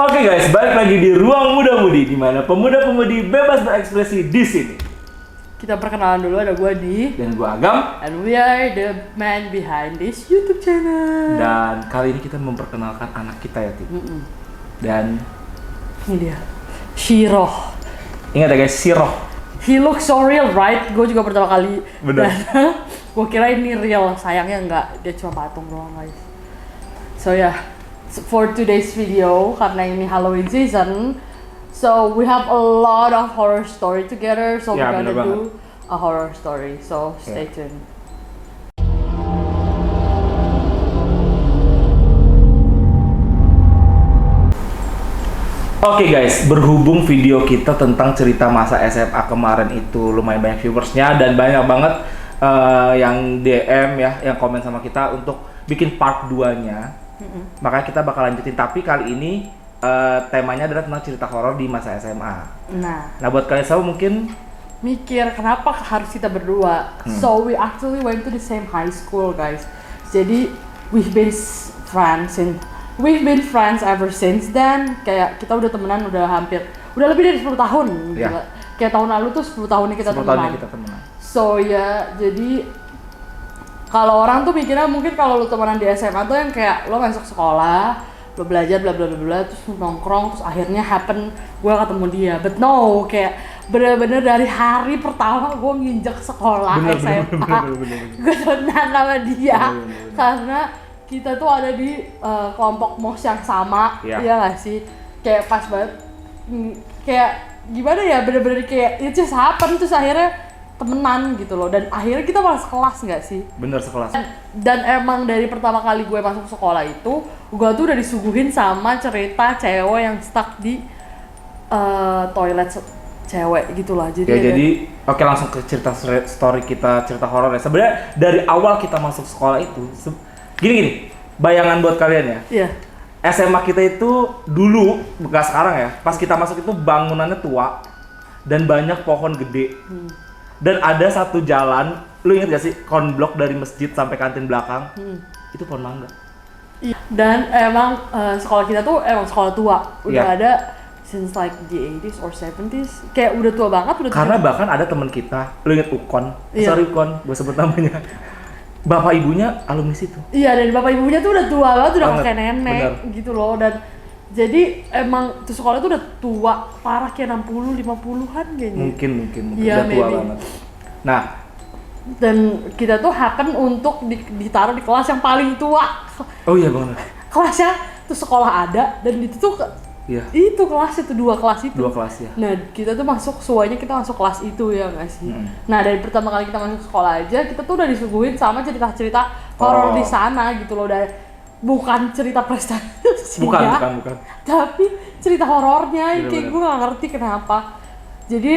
Oke guys, balik lagi di Ruang Muda Mudi, di mana pemuda-pemudi bebas berekspresi di sini. Kita perkenalan dulu, ada gue Di Dan gue Agam. and we are the man behind this YouTube channel. Dan kali ini kita memperkenalkan anak kita ya, Ti. Dan Ini dia, Shiro. ingat ya guys, Shiro. He looks so real, right? Gue juga pertama kali. Bener. Gue kira ini real, sayangnya enggak. Dia cuma patung doang, guys. So yeah, for today's video, karena ini Halloween season, so we have a lot of horror story together. So Ya, we're bener gonna banget. do a horror story. So stay Ya. tuned. Oke guys, berhubung video kita tentang cerita masa SMA kemarin itu lumayan banyak viewersnya dan banyak banget yang DM ya, yang komen sama kita untuk bikin part 2-nya. Makanya kita bakal lanjutin, tapi kali ini temanya adalah tentang cerita horor di masa SMA. Nah buat kalian semua mungkin Mikir kenapa harus kita berdua. So we actually went to the same high school, guys. Jadi we've been friends ever since then. Kayak kita udah temenan udah lebih dari 10 tahun. Ya. Gila. Kayak tahun lalu tuh 10 tahun kita 10 temenan. tahunnya kita temenan. So ya, jadi kalau orang tuh mikirnya mungkin kalau lu temenan di SMA tuh yang kayak lo masuk sekolah, lo belajar bla bla bla bla, terus nongkrong, terus akhirnya gue ketemu dia. But no, kayak bener-bener dari hari pertama gue nginjek sekolah SMA, gue temenan sama dia. Bener. Karena kita tuh ada di kelompok MOS yang sama, iya gak sih? Kayak pas banget, kayak gimana ya, bener-bener kayak itu happen, terus akhirnya temenan gitu loh, dan akhirnya kita malah sekelas nggak sih? Bener, sekelas. Dan emang dari pertama kali gue masuk sekolah itu, gue tuh udah disuguhin sama cerita cewek yang stuck di toilet cewek gitulah. Jadi Ya jadi oke, langsung ke cerita story kita, cerita horor ya. Sebenarnya dari awal kita masuk sekolah itu gini, bayangan buat kalian ya. iya. SMA kita itu dulu, bukan sekarang ya, pas kita masuk itu bangunannya tua dan banyak pohon gede. Dan ada satu jalan, lu inget gak sih, konblok dari masjid sampai kantin belakang, itu pohon mangga. Iya. Dan emang sekolah kita tuh emang sekolah tua, udah Iya. ada since like the 80s or 70s, kayak udah tua banget, udah Karena tua. bahkan ada teman kita, lu inget Ukon, Iya. sorry Ukon, gue sebut namanya, bapak ibunya alumni situ. Iya, dan bapak ibunya tuh udah tua banget, udah Banget, kakek nenek bener. gitu loh. Dan jadi emang tuh sekolah tuh udah tua, parah, kayak 60, 50-an kayaknya. Mungkin Iya, udah tua maybe. banget. Nah, Dan kita tuh happen untuk ditaruh di kelas yang paling tua. oh iya banget, Kelasnya tuh sekolah ada, dan itu tuh iya, itu kelas itu, dua kelas itu. 2 kelas ya. Nah, kita tuh masuk, sesuainya kita masuk kelas itu ya nggak sih? Nah, dari pertama kali kita masuk sekolah aja, kita tuh udah disuguhin sama cerita-cerita horor di sana gitu loh. Dan bukan cerita prestasi, Bukan. tapi cerita horornya. Bener-bener. Kayak gue nggak ngerti kenapa. Jadi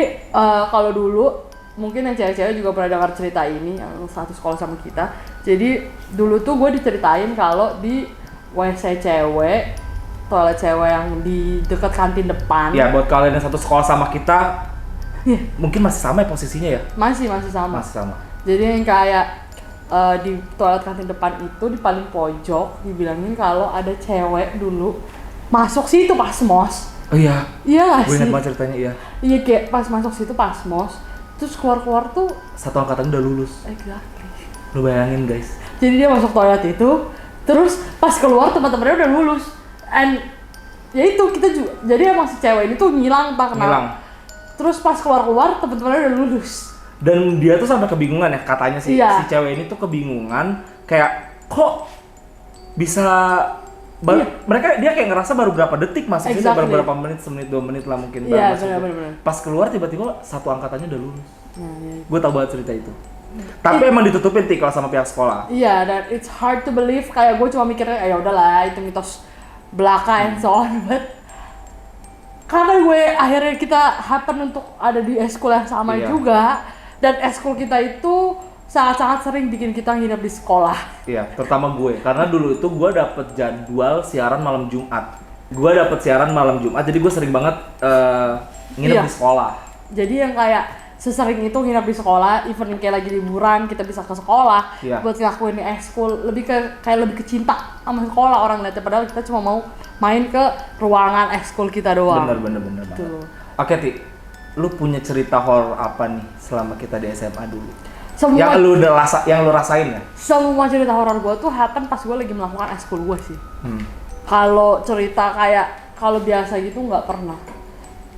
kalau dulu mungkin yang cewek-cewek juga pernah dengar cerita ini yang satu sekolah sama kita. Jadi dulu tuh gue diceritain kalau di WC cewek, toilet cewek yang di dekat kantin depan. Ya, buat kalian yang satu sekolah sama kita, mungkin masih sama ya posisinya ya? Masih sama. Masih sama. Jadi yang kayak di toilet kantin depan itu, di paling pojok, dibilangin kalau ada cewek dulu masuk situ pas mos. Oh iya, Iya gak gue sih? ingat banget ceritanya, iya. Iya, kayak pas masuk situ pas mos, terus keluar tuh Satu angkatan udah lulus. exactly. Lu bayangin guys. Jadi dia masuk toilet itu, terus pas keluar teman-temannya udah lulus. And ya itu, kita juga, jadi emang si cewek ini tuh ngilang tak kenal. Ngilang. Terus pas keluar teman-temannya udah lulus. Dan dia tuh sampai kebingungan ya, katanya sih, Iya. si cewek ini tuh kebingungan, kayak kok bisa mereka, dia kayak ngerasa baru berapa detik masuk sini, baru Exactly. berapa menit, semenit 2 menit lah mungkin Iya, baru masuk. benar. Pas keluar tiba-tiba satu angkatannya udah lulus. Nah, iya. Gue tau banget cerita itu. Tapi emang ditutupin kalau sama pihak sekolah. Iya, dan it's hard to believe. Kayak gue cuma mikirnya, ya udahlah, itu mitos belaka and so on. But karena gue akhirnya kita happen untuk ada di eskul yang sama Iya. juga, dan eskul kita itu sangat-sangat sering bikin kita nginep di sekolah. Iya, terutama gue. Karena dulu itu gue dapet jadwal siaran malam Jumat. Gue dapet siaran malam Jumat, jadi gue sering banget nginep Iya. di sekolah. Jadi yang kayak sesering itu nginap di sekolah, even kayak lagi liburan kita bisa ke sekolah buat ngelakuin ekskul, lebih ke cinta sama sekolah orang lihatnya, padahal kita cuma mau main ke ruangan ekskul kita doang. Bener banget. Oke Ti, lu punya cerita horor apa nih selama kita di SMA dulu? Yang lu rasain ya? Semua cerita horor gue tuh happen pas gue lagi melakukan ekskul gue sih. Kalau cerita kayak kalau biasa gitu nggak pernah.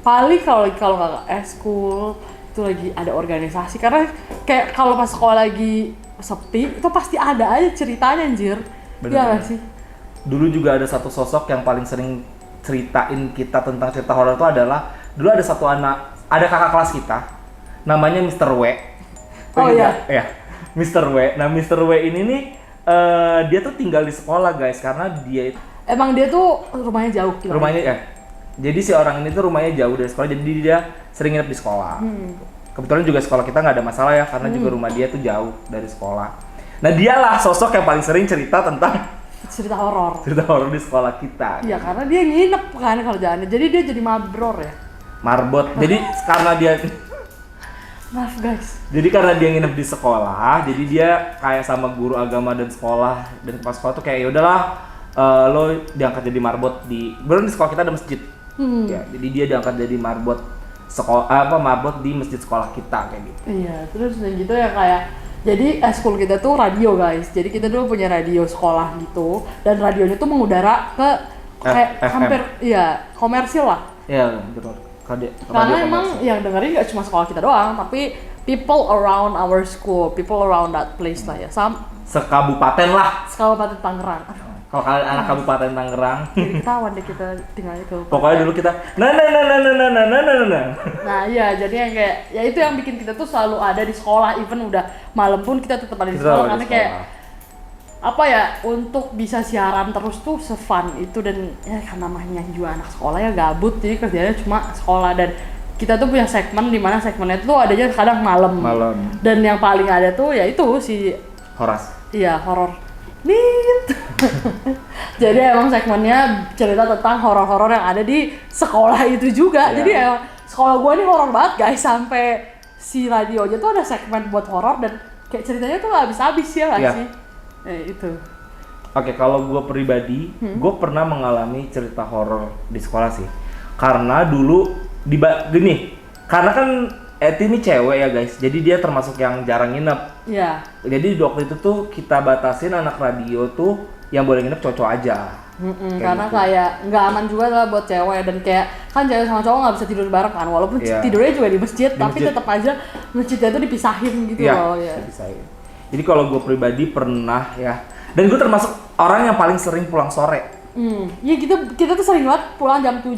Paling kalau nggak ekskul itu lagi ada organisasi, karena kayak kalau pas sekolah lagi sepi itu pasti ada aja ceritanya anjir. Iya nggak sih? Dulu juga ada satu sosok yang paling sering ceritain kita tentang cerita horor itu adalah dulu ada kakak kelas kita namanya Mr. W. Oh iya. Ya, Mr. W. Nah, Mr. W ini nih dia tuh tinggal di sekolah guys, karena emang dia tuh rumahnya jauh. Rumahnya ya. Jadi si orang ini tuh rumahnya jauh dari sekolah, jadi dia sering nginep di sekolah. Kebetulan juga sekolah kita nggak ada masalah ya, karena juga rumah dia tuh jauh dari sekolah. Nah, dialah sosok yang paling sering cerita tentang cerita horor di sekolah kita. Iya, karena dia nginep kan kerjaannya, jadi dia jadi mabror ya. Marbot. Jadi karena dia maaf guys. Jadi karena dia nginep di sekolah, jadi dia kayak sama guru agama dan sekolah dan kepala sekolah tuh kayak ya udahlah, lo diangkat jadi marbot di sekolah kita ada masjid. Ya, jadi dia diangkat jadi marbot marbot di masjid sekolah kita kayak gitu. Iya, terus gitu ya kayak jadi ekskul kita tuh radio guys. Jadi kita dulu punya radio sekolah gitu, dan radionya tuh mengudara ke kayak hampir komersil lah. Iya, betul. Karena emang yang dengerin gak cuma sekolah kita doang, tapi people around our school, people around that place lah ya. Sekabupaten lah. Sekabupaten Tangerang. Kalau kalian anak kabupaten Tangerang, ketahuan deh kita tinggalnya ke. Pokoknya dulu kita nah. Nah iya, jadi yang kayak ya itu yang bikin kita tuh selalu ada di sekolah, even udah malam pun kita tetap ada di sekolah, karena kayak apa ya, untuk bisa siaran terus tuh se-fun itu, dan ya kan namanya juga anak sekolah ya gabut, jadi kerjanya cuma sekolah. Dan kita tuh punya segmen di mana segmennya tuh adanya kadang malam. Dan yang paling ada tuh ya itu si Horas. Iya, horor. Jadi emang segmennya cerita tentang horor-horor yang ada di sekolah itu juga. Jadi emang sekolah gua nih horor banget guys, sampai si radio aja tuh ada segmen buat horor, dan kayak ceritanya tuh gak habis-habis ya gak sih? Itu. Oke, kalau gue pribadi, gue pernah mengalami cerita horor di sekolah sih. Karena dulu karena kan Eti ini cewek ya guys, jadi dia termasuk yang jarang nginep. Iya. Jadi waktu itu tuh kita batasin anak radio tuh yang boleh nginep cowok aja. Karena gitu. Kayak nggak aman juga lah buat cewek, dan kayak kan cewek sama cowok nggak bisa tidur bareng kan, walaupun tidurnya juga di masjid, tapi tetap aja masjidnya tuh dipisahin gitu loh. Iya, dipisahin. Jadi kalau gue pribadi pernah ya, dan gue termasuk orang yang paling sering pulang sore. Iya, kita tuh sering banget pulang jam 7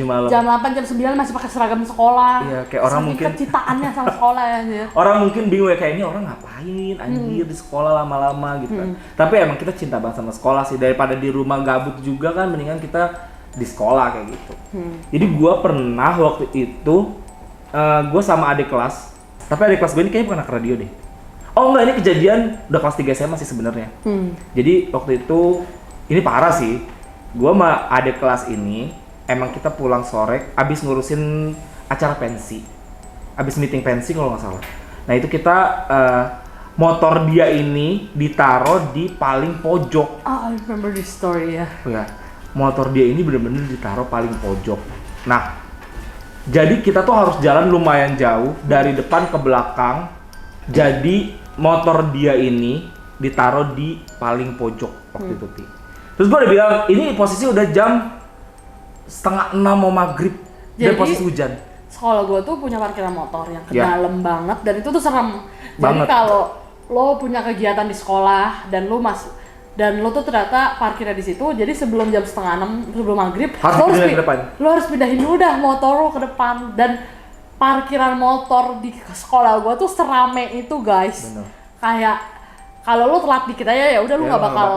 malam. Jam 8, jam 9 masih pakai seragam sekolah. Iya, kayak orang mungkin kecitaannya sama sekolah ya. Orang mungkin bingung ya, kayak ini orang ngapain anjir di sekolah lama-lama gitu kan. Tapi emang kita cinta banget sama sekolah sih, daripada di rumah gabut juga kan, mendingan kita di sekolah kayak gitu. Jadi gue pernah waktu itu gue sama adik kelas, tapi adik kelas gue ini kayaknya bukan anak radio deh. Oh enggak, ini kejadian udah kelas 3 SMA sih sebenarnya. Jadi waktu itu ini parah sih. Gua sama adik kelas ini emang kita pulang sore abis ngurusin acara pensi. Abis meeting pensi kalau nggak salah. Nah, itu kita motor dia ini ditaruh di paling pojok. I remember this story ya. Ya. Motor dia ini bener-bener ditaruh paling pojok. Nah, jadi kita tuh harus jalan lumayan jauh dari depan ke belakang. Jadi motor dia ini ditaruh di paling pojok waktu itu. Terus gue udah bilang, ini posisi udah jam 5:30 mau maghrib, dan posisi hujan. Sekolah gue tuh punya parkiran motor yang ke dalam banget, dan itu tuh serem. Banget. Jadi kalau lo punya kegiatan di sekolah dan lo tuh ternyata parkirnya di situ, jadi sebelum jam 5:30 sebelum maghrib lo harus pindahin dulu dah motor lo ke depan. Dan parkiran motor di sekolah gue tuh serame itu guys. Bener. Kayak kalau lu telat dikit aja ya udah lu nggak bakal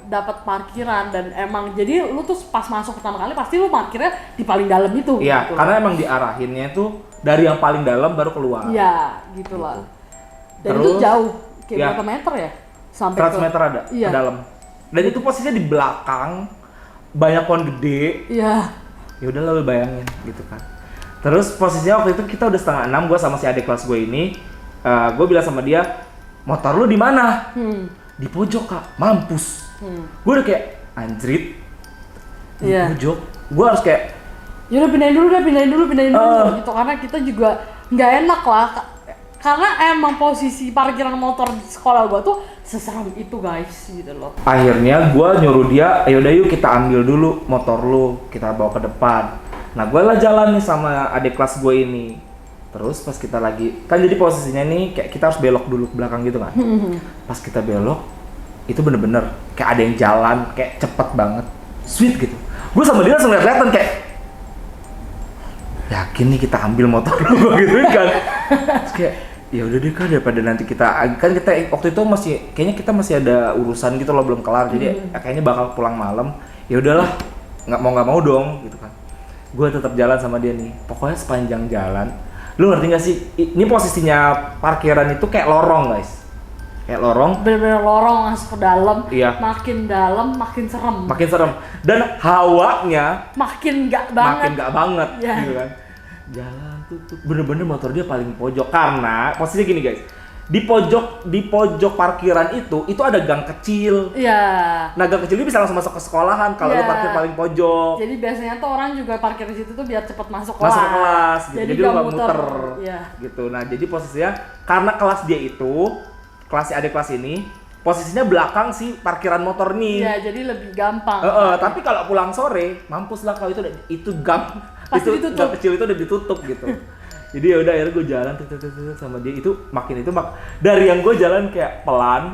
dapat parkiran. Dan emang jadi lu tuh pas masuk pertama kali pasti lu parkirnya di paling dalam itu. Iya, gitu. Karena emang diarahinnya tuh dari yang paling dalam baru keluar. Iya, gitulah. Dan terus, itu jauh, kayak berapa meter ya? Sampai 100 meter ada ke dalam. Dan itu posisinya di belakang, banyak pohon gede. Iya. Ya udah lu bayangin gitu kan. Terus posisinya waktu itu kita udah 5:30, gue sama si adik kelas gue ini, gue bilang sama dia, motor lu di mana? Di pojok kak, mampus. Gue udah kayak anjrit, di pojok. Gue harus kayak, yaudah pindahin dulu gitu, karena kita juga nggak enak lah. Karena emang posisi parkiran motor di sekolah gue tuh seseram itu guys gitu loh. Akhirnya gue nyuruh dia, yaudah yuk kita ambil dulu motor lu, kita bawa ke depan. Nah gue lah jalan nih sama adik kelas gue ini. Terus pas kita lagi, kan jadi posisinya nih kayak kita harus belok dulu ke belakang gitu kan. Pas kita belok, itu bener-bener kayak ada yang jalan, kayak cepet banget, sweet gitu. Gue sama dia langsung liat-liatan kayak, yakin nih kita ambil motor lu gitu kan. Terus kayak, ya udah deh kak, daripada nanti kita kan kita waktu itu kayaknya kita masih ada urusan gitu loh, belum kelar, jadi kayaknya bakal pulang malam. Ya udahlah, nggak mau dong gitu kan. Gue tetap jalan sama dia nih, pokoknya sepanjang jalan. Lu ngerti nggak sih, ini posisinya parkiran itu kayak lorong guys, kayak lorong, bener-bener lorong masuk ke dalam. Iya. Makin dalam makin serem dan hawanya makin nggak banget ya. Gitu kan. Jalan tutup, bener-bener motor dia paling pojok, karena posisinya gini guys, di pojok parkiran itu ada gang kecil. Iya. Nah gang kecil itu bisa langsung masuk ke sekolahan kalau lu parkir paling pojok. Jadi biasanya tuh orang juga parkir di situ tuh biar cepet masuk kelas gitu. Jadi lu nggak muter. Iya. Gitu. Nah jadi posisinya karena kelas dia itu, kelas si adik kelas ini posisinya belakang si parkiran motor nih. Iya, jadi lebih gampang. Tapi kalau pulang sore, mampus lah kalau itu gang pasti itu ditutup. gang kecil itu udah ditutup gitu. Jadi ya udah akhirnya gue jalan sama dia, itu makin dari yang gue jalan kayak pelan,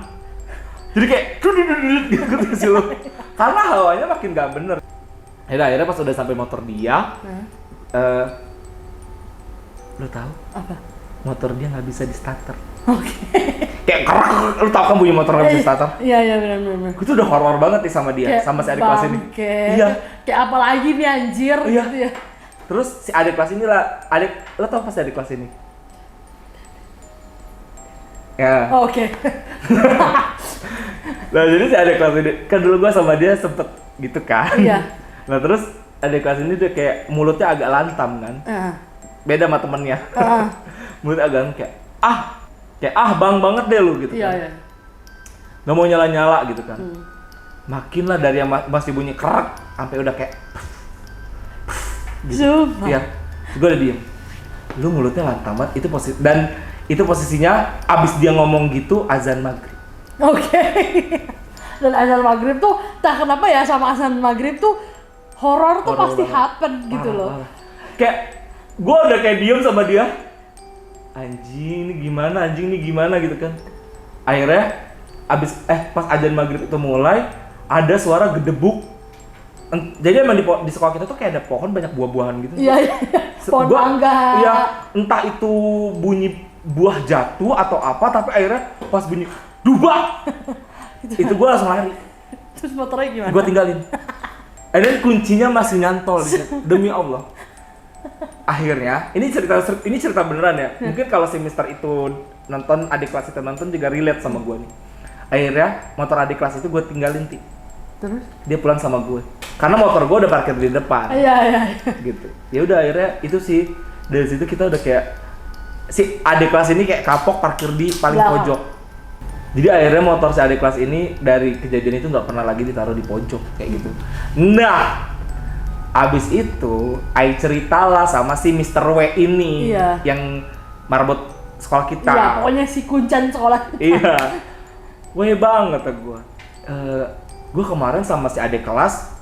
jadi kayak gitu sih lo, karena hawanya makin gak bener. Akhirnya pas udah sampai motor dia, lo tahu? Apa? Motor dia nggak bisa di starter. Oke. Kayak kerak, lo tau kan bunyi motor nggak bisa di starter? Iya benar. Gue tuh udah horor banget nih sama dia, Kayak sama si adik kelas ini. Iya. Kayak apa lagi nih anjir gitu ya. Terus si adik kelas ini lah, lo tau pas adik kelas ini? Ya. Oke. Nah jadi si adik kelas ini, kan dulu gue sama dia sempet gitu kan. Iya. Nah terus adik kelas ini dia kayak mulutnya agak lantam kan. Beda sama temennya. Mulutnya agak kayak bang banget deh lu gitu kan. Iya. Nggak mau nyala-nyala gitu kan. Makin lah dari yang masih bunyi kerak, sampai udah kayak gitu. Iya, gue udah diem. Lu mulutnya lantam banget, itu posisinya abis dia ngomong gitu azan maghrib. Oke. Dan azan maghrib tuh, tak kenapa ya sama azan maghrib tuh horor tuh pasti banget. happen gitu loh. Kayak gue udah kayak diem sama dia. Anjing ini gimana gitu kan. Akhirnya pas azan maghrib itu mulai, ada suara gedebuk. Jadi emang di sekolah kita tuh kayak ada pohon banyak buah-buahan gitu. Iya. Pohon mangga. Iya, entah itu bunyi buah jatuh atau apa, tapi akhirnya pas bunyi dubak, itu gue langsung lari. Terus motornya gimana? Gue tinggalin. Akhirnya kuncinya masih nyantol di situ. Demi Allah. Akhirnya, ini cerita beneran ya. Mungkin kalau si Mister itu nonton, adik kelas itu nonton juga relate sama gue nih. Akhirnya motor adik kelas itu gue tinggalin Terus? Dia pulang sama gue. Karena motor gue udah parkir di depan. Iya. Gitu. Ya udah akhirnya itu sih, dari situ kita udah kayak si adik kelas ini kayak kapok parkir di paling pojok. Jadi akhirnya motor si adik kelas ini dari kejadian itu nggak pernah lagi ditaruh di pojok kayak gitu. Nah, abis itu Ai ceritalah sama si Mr. W ini yang marbot sekolah kita. Iya, pokoknya si kuncan sekolah kita. Iya. Weh banget gue. Gue kemarin sama si adik kelas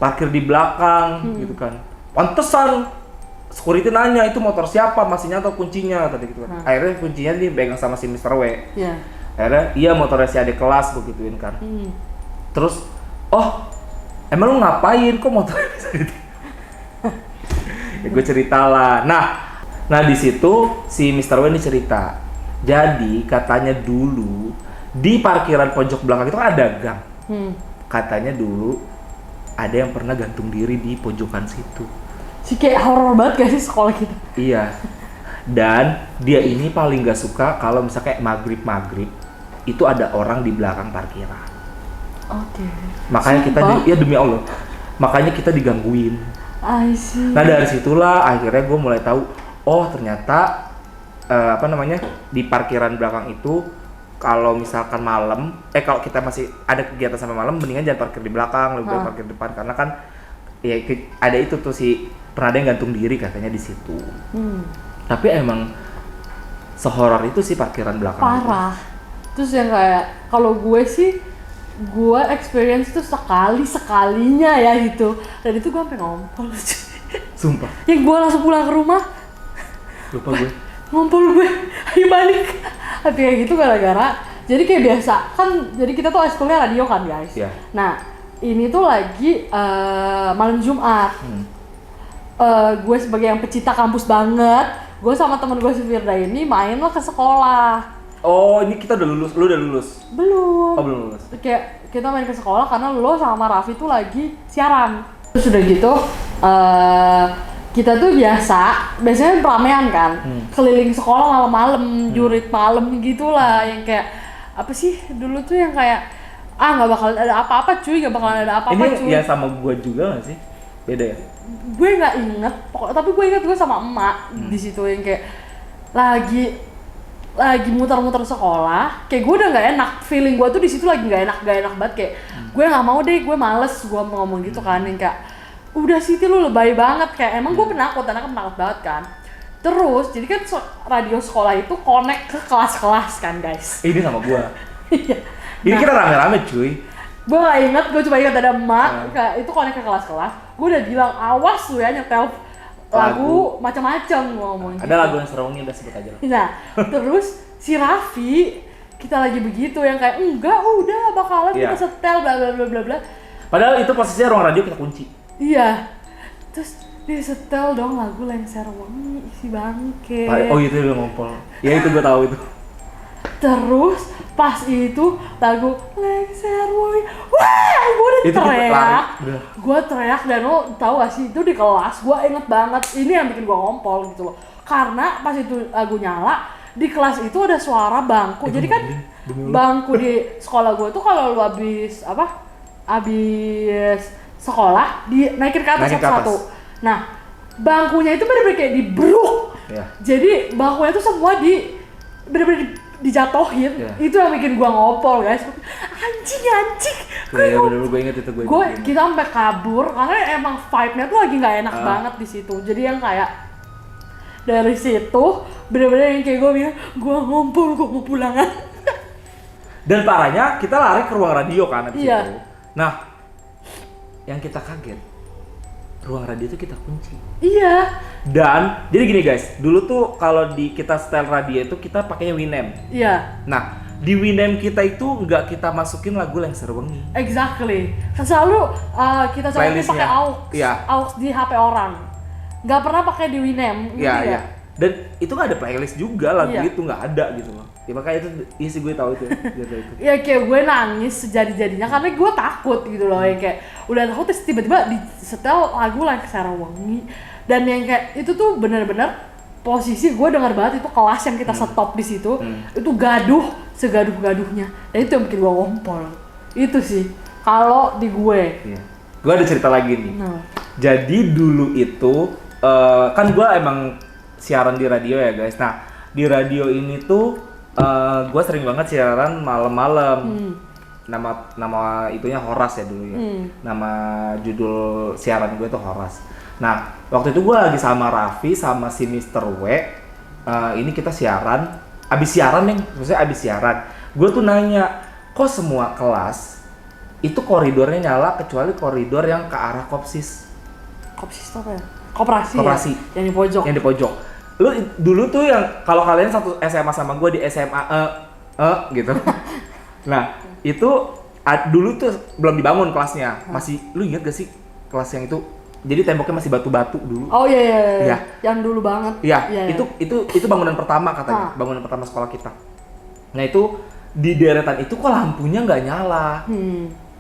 parkir di belakang gitu kan. Pantesan security nanya itu motor siapa, masih nyantol kuncinya tadi gitu kan. Akhirnya kuncinya dipegang sama si Mr. W. Iya. Akhirnya iya motornya si adik kelas gue gituin kan. Terus emang lu ngapain kok motornya bisa gitu? Ya gue ceritalah. Nah di situ si Mr. W ini cerita. Jadi katanya dulu di parkiran pojok belakang itu kan ada gang. Katanya dulu ada yang pernah gantung diri di pojokan situ. Si kayak horor banget gak sih sekolah kita? Iya. Dan dia ini paling gak suka kalau misalnya kayak maghrib itu ada orang di belakang parkiran. Oke. Makanya kita ya demi Allah. Makanya kita digangguin. I see. Nah dari situlah akhirnya gue mulai tahu, oh ternyata di parkiran belakang itu kalau misalkan malam, kalau kita masih ada kegiatan sampai malam, mendingan jangan parkir di belakang, lebih baik parkir di depan, karena kan ya ada itu tuh pernah ada yang gantung diri katanya di situ. Tapi emang sehoror itu sih parkiran belakang. Parah. Terus yang kayak kalau gue sih, gue experience tuh sekalinya ya gitu, dan itu gue sampai ngompol. Sumpah. Yang gue langsung pulang ke rumah. Lupa gue. Ngompol gue, ayo balik. Tapi kayak gitu gara-gara, jadi kayak biasa kan, jadi kita tuh ekskulnya radio kan guys. Yeah. Nah ini tuh lagi malam Jumat. Gue sebagai yang pecinta kampus banget, gue sama temen gue si Firda ini main lah ke sekolah. Oh, ini kita udah lulus, lu udah lulus? Belum. Oh, belum lulus. Kayak kita main ke sekolah karena lo sama Raffi tuh lagi siaran. Terus udah gitu, kita tuh biasanya ramean kan, keliling sekolah malam-malam, jurit malam gitulah, yang kayak apa sih dulu tuh yang kayak nggak bakalan ada apa-apa cuy, nggak bakalan ada apa-apa cuy. Ini ya sama gua juga nggak sih? Beda ya? Gue nggak inget, tapi gue inget gue sama emak di situ yang kayak lagi muter-muter sekolah, kayak gue udah nggak enak, feeling gue tuh di situ lagi nggak enak banget, kayak gue nggak mau deh, gue males, gue mau ngomong gitu kan, yang kayak udah Siti lu lebay banget, kayak emang gue penakut banget kan. Terus jadi kan radio sekolah itu connect ke kelas-kelas kan guys. Ini sama gua. Iya. Ini kita rame-rame cuy. Gue gak inget, gue cuma inget ada emak, itu connect ke kelas-kelas. Gue udah bilang awas lu ya nyetel lagu macam-macam ngomong. Ada lagu yang serongi, udah sebut aja lah. Nah, terus si Raffi kita lagi begitu yang kayak enggak udah bakalan kita setel bla bla bla bla bla. Padahal itu posisinya ruang radio kita kunci. Iya. Terus dia setel dong lagu Lengser Wengi si bangke. Oh itu udah ngompol. Ya itu gue tahu itu. Terus pas itu lagu Lengser Wengi, wah gue udah teriak. Gue teriak dan lo tau gak sih itu di kelas gue inget banget, ini yang bikin gue ngompol gitu loh. Karena pas itu lagu nyala di kelas itu ada suara bangku. Jadi kan bangku di sekolah gue tuh kalau lo habis sekolah dinaikin ke atas satu-satu. Nah, bangkunya itu bener-bener kayak diberuk. Yeah. Jadi bangkunya itu semua bener-bener dijatuhin. Yeah. Itu yang bikin gua ngopol, guys. Anjing. Iya, bener-bener gua inget itu kita sampai kabur karena emang vibe-nya tuh lagi nggak enak banget di situ. Jadi yang kayak dari situ bener-bener yang kayak gua bilang, gua ngompol, gua mau pulangan. Dan parahnya kita lari ke ruang radio kan abis itu. Nah, yang kita kaget, ruang radio itu kita kunci. Iya. Dan jadi gini guys, dulu tuh kalau kita setel radio itu kita pakainya Winamp. Iya. Nah, di Winamp kita itu nggak kita masukin lagu Lengser Wengi. Exactly. Selalu kita colokin pakai aux di HP orang. Nggak pernah pakai di Winamp. Iya. Dan itu nggak ada playlist juga lagu itu, nggak ada gitu loh. Ya makanya itu, iya sih gue tahu itu. Ya kayak gue nangis sejadi-jadinya karena gue takut gitu loh, yang kayak udah takut terus tiba-tiba disetel lagu Lengser Wengi. Dan yang kayak itu tuh bener-bener posisi gue dengar banget itu kelas yang kita stop di situ, itu gaduh segaduh-gaduhnya. Dan itu yang bikin gue ngompol. Itu sih kalau di gue. Iya. Gue ada cerita lagi nih. Jadi dulu itu kan gue emang siaran di radio ya guys. Nah di radio ini tuh gue sering banget siaran malam-malam. Nama itunya Horas ya dulu ya. Nama judul siaran gue tuh Horas. Nah waktu itu gue lagi sama Raffi sama si Mr. W. Ini kita siaran. Abis siaran gue tuh nanya, kok semua kelas itu koridornya nyala kecuali koridor yang ke arah Kopsis. Kopsis itu apa ya? Koperasi. Ya? Yang di pojok. Lu dulu tuh yang kalau kalian satu SMA sama gue di SMA gitu. Nah itu dulu tuh belum dibangun kelasnya. Masih, lu inget gak sih kelas yang itu? Jadi temboknya masih batu-batu dulu. Oh iya. Yang dulu banget. Iya. Itu bangunan pertama katanya. Bangunan pertama sekolah kita. Nah itu di deretan itu kok lampunya nggak nyala.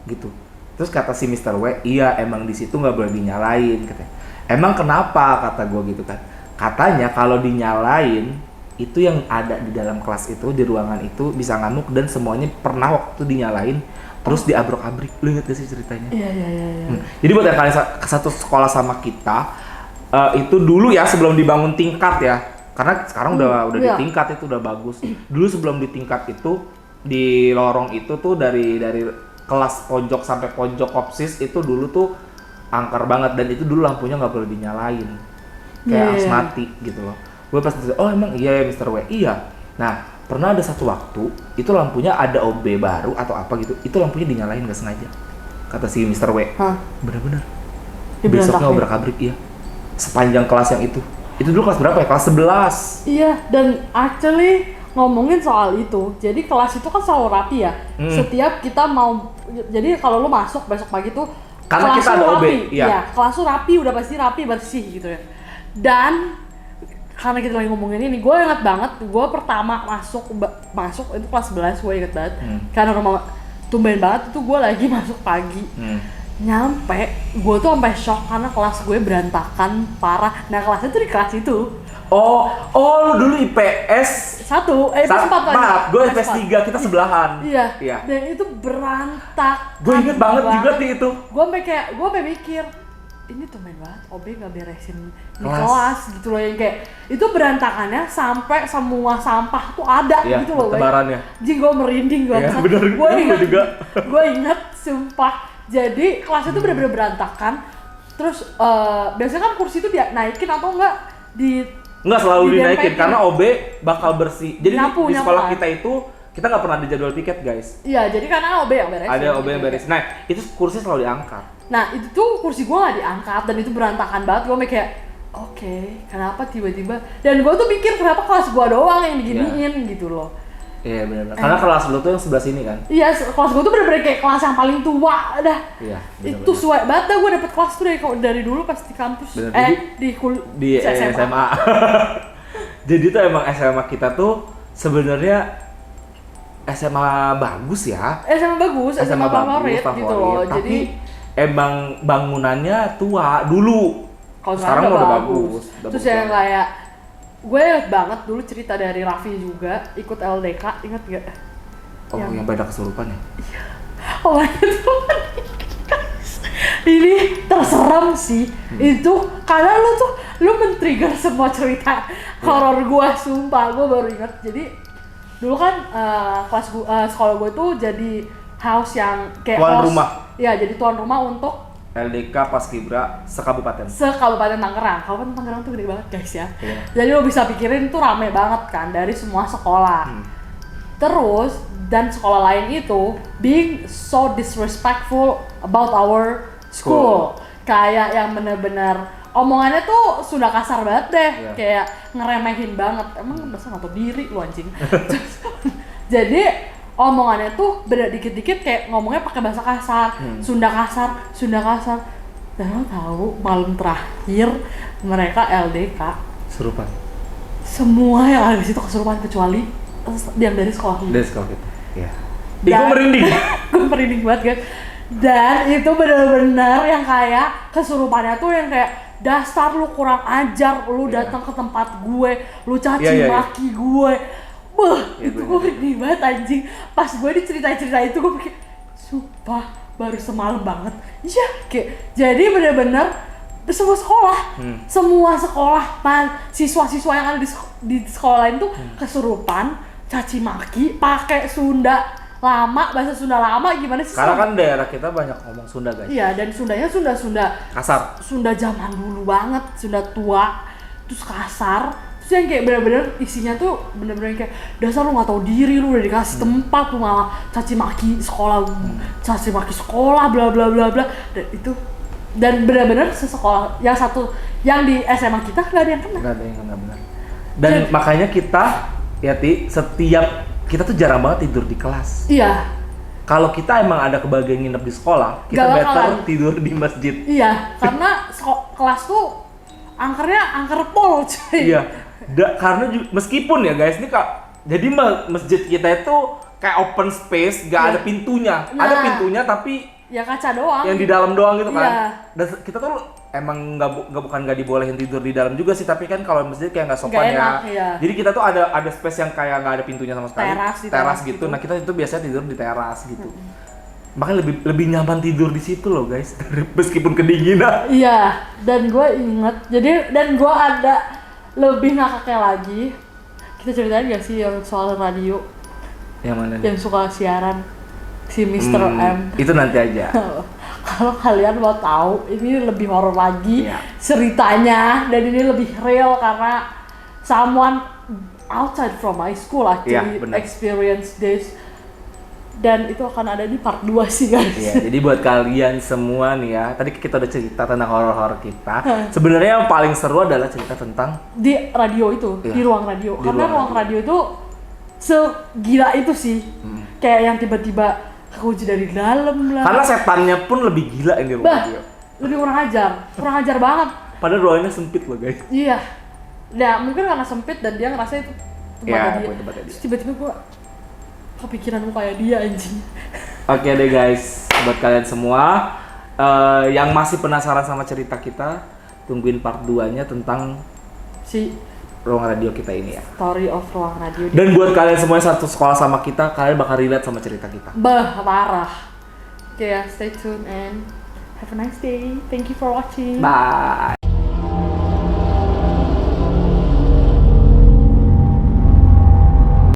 Gitu. Terus kata si Mr. W, iya emang di situ nggak boleh dinyalain katanya. Emang kenapa kata gue gitu kan? Katanya kalau dinyalain itu yang ada di dalam kelas itu, di ruangan itu bisa ngamuk dan semuanya pernah waktu dinyalain terus diabrok-abrik. Lu inget gak sih ceritanya? Iya. Jadi buat yang kalian satu sekolah sama kita, itu dulu ya sebelum dibangun tingkat ya, karena sekarang udah di iya. tingkat itu udah bagus. Dulu sebelum di tingkat itu, di lorong itu tuh dari kelas pojok sampai pojok kopsis itu dulu tuh angker banget, dan itu dulu lampunya nggak boleh dinyalain, kayak harus mati gitu loh. Gue pas oh emang iya ya Mr. W, iya. Nah pernah ada satu waktu itu lampunya ada OB baru atau apa gitu, itu lampunya dinyalain nggak sengaja, kata si Mr. W. Bener-bener besoknya obrak-abrik, iya, sepanjang kelas yang itu dulu kelas berapa ya, kelas 11. Iya, dan actually ngomongin soal itu, jadi kelas itu kan selalu rapi ya. Setiap kita mau, jadi kalau lu masuk besok pagi tuh karena kelas kita ada OB, rapi. iya. Ya, kelas tuh rapi, udah pasti rapi, bersih gitu ya. Dan karena kita lagi ngomongin ini, gue ingat banget, gue pertama masuk itu kelas 11, gue inget banget. Karena rumah tumben banget itu gue lagi masuk pagi. Nyampe, gue tuh sampai shock karena kelas gue berantakan parah. Nah kelasnya tuh di kelas itu. Oh lu dulu IPS 1, IPS 4 gue IPS 3, kita sebelahan. Iya. Dan itu berantakan. Gue inget banget juga di itu. Gue sampai mikir, ini tumben banget OB gak beresin di kelas gitu loh, yang kayak itu berantakannya sampai semua sampah tuh ada gitu loh. Tebarannya. Jing, gue merinding banget. Iya bener, Gue inget sumpah. Jadi kelasnya tuh bener-bener berantakan. Terus biasanya kan kursi itu dia naikin atau enggak Enggak selalu dinaikin karena OB bakal bersih. Jadi di sekolah kita itu kita nggak pernah ada jadwal piket, guys. Iya, jadi karena OB yang beresin. Ada OB yang beresin. Nah, itu kursi selalu diangkat. Nah, itu tuh kursi gue nggak diangkat dan itu berantakan banget. Gue kayak, oke, kenapa tiba-tiba? Dan gue tuh mikir kenapa kelas gue doang yang diginiin gitu loh. Iya benar-benar. Karena kelas lu tuh yang sebelah sini kan? Iya, kelas gue tuh bener-bener kayak kelas yang paling tua dah. Iya. Itu suwe banget dah gue dapet kelas tuh dari dulu pas di kampus. Di SMA. Jadi tuh emang SMA kita tuh sebenarnya SMA bagus ya. SMA bagus, SMA favorit gitu loh. Tapi jadi emang bangunannya tua dulu. Sekarang udah bagus. Terus yang kayak gue inget banget dulu cerita dari Raffi juga ikut LDK, inget gak? Oh yang pada kesurupan ya? Iya. Oh my god. Ini terseram sih. Itu karena lu men-trigger semua cerita horor gue, sumpah. Gue baru inget. Jadi dulu kan sekolah gue tuh jadi house yang kayak tuan rumah. Iya, jadi tuan rumah untuk LDK Paskibra sekabupaten Tangerang. Kabupaten Tangerang tuh gede banget guys ya. Jadi lo bisa pikirin tuh rame banget kan dari semua sekolah. Terus dan sekolah lain itu being so disrespectful about our school. Kayak yang bener-bener omongannya tuh sudah kasar banget deh. Kayak ngeremehin banget. Emang masa nggak tahu diri lu anjing. Jadi omongannya tuh beda dikit-dikit kayak ngomongnya pakai bahasa kasar, Sunda kasar. Dan lo tahu malam terakhir mereka LDK kesurupan. Semua yang ada di situ kesurupan kecuali yang dari sekolah kita. Dari sekolah kita. Iya. Gue merinding. Gue merinding banget kan. Dan itu benar-benar yang kayak kesurupannya tuh yang kayak dasar lu kurang ajar, lu datang ke tempat gue, lu caci maki gue. Itu gue merinding banget anjing. Pas gue diceritain-cerita itu gue pikir, sumpah baru semalam banget. Iya, kayak jadi bener-bener semua sekolah, siswa-siswa yang ada di sekolah lain tuh kesurupan, caci maki, pakai Sunda lama, bahasa Sunda lama gimana sih? Karena kan daerah kita banyak ngomong Sunda, guys. Iya, dan Sundanya Sunda kasar. Sunda zaman dulu banget, Sunda tua, terus kasar. Terus yang kayak bener-bener isinya tuh bener-bener kayak dasar lu nggak tahu diri, lu udah dikasih tempat lu malah caci maki sekolah, bla bla bla bla. Dan bener-bener sesekolah yang satu yang di SMA kita nggak ada yang kena. Nggak ada yang kena, benar. Dan makanya kita setiap kita tuh jarang banget tidur di kelas. Iya. Kalau kita emang ada kebagian nginep di sekolah, kita better tidur di masjid. Iya, karena kelas tuh angker pol cuy. Iya. Karena meskipun ya guys, ini jadi masjid kita itu kayak open space, gak ada pintunya. Ada pintunya tapi ya kaca doang. Yang di dalam doang gitu kan. Iya. Dan kita tuh emang bukan nggak dibolehin tidur di dalam juga sih, tapi kan kalau masjid kayak nggak sopan Nggak enak, ya. iya. Jadi kita tuh ada space yang kayak nggak ada pintunya sama sekali. Teras gitu. gitu. Nah kita itu biasanya tidur di teras gitu. Makanya lebih nyaman tidur di situ loh guys, meskipun kedinginan. Iya, dan gue inget, dan gue ada lebih ngakaknya lagi. Kita ceritain gak sih yang soal radio? Yang mana nih? Yang suka siaran, si Mr. M. Itu nanti aja. Kalau kalian mau tahu, ini lebih horor lagi Iya. ceritanya, dan ini lebih real karena someone outside from my school actually Iya, benar. experience this. Dan itu akan ada di part 2 sih guys. Iya, jadi buat kalian semua nih ya, tadi kita udah cerita tentang horor-horor kita. Sebenarnya yang paling seru adalah cerita tentang Di radio itu, Iya. di ruang radio. Di Karena ruang ruang radio itu segila itu sih. Kayak yang tiba-tiba kunci dari dalam lah. karena setannya pun lebih gila ini ruang Bah, radio. lebih kurang ajar banget. Padahal ruangannya sempit loh guys. Iya. Nah, mungkin karena sempit dan dia ngerasa itu Iya, tempatnya dia. tempatnya dia. Terus tiba-tiba gua kepikiranmu kayak dia anjing. Oke deh guys, buat kalian semua yang masih penasaran sama cerita kita, tungguin part 2-nya tentang Si ruang radio kita ini ya. story of ruang radio. Dan buat kalian semua yang satu sekolah sama kita, kalian bakal relate sama cerita kita. Bah, parah. Oke ya, stay tuned and have a nice day. Thank you for watching. Bye.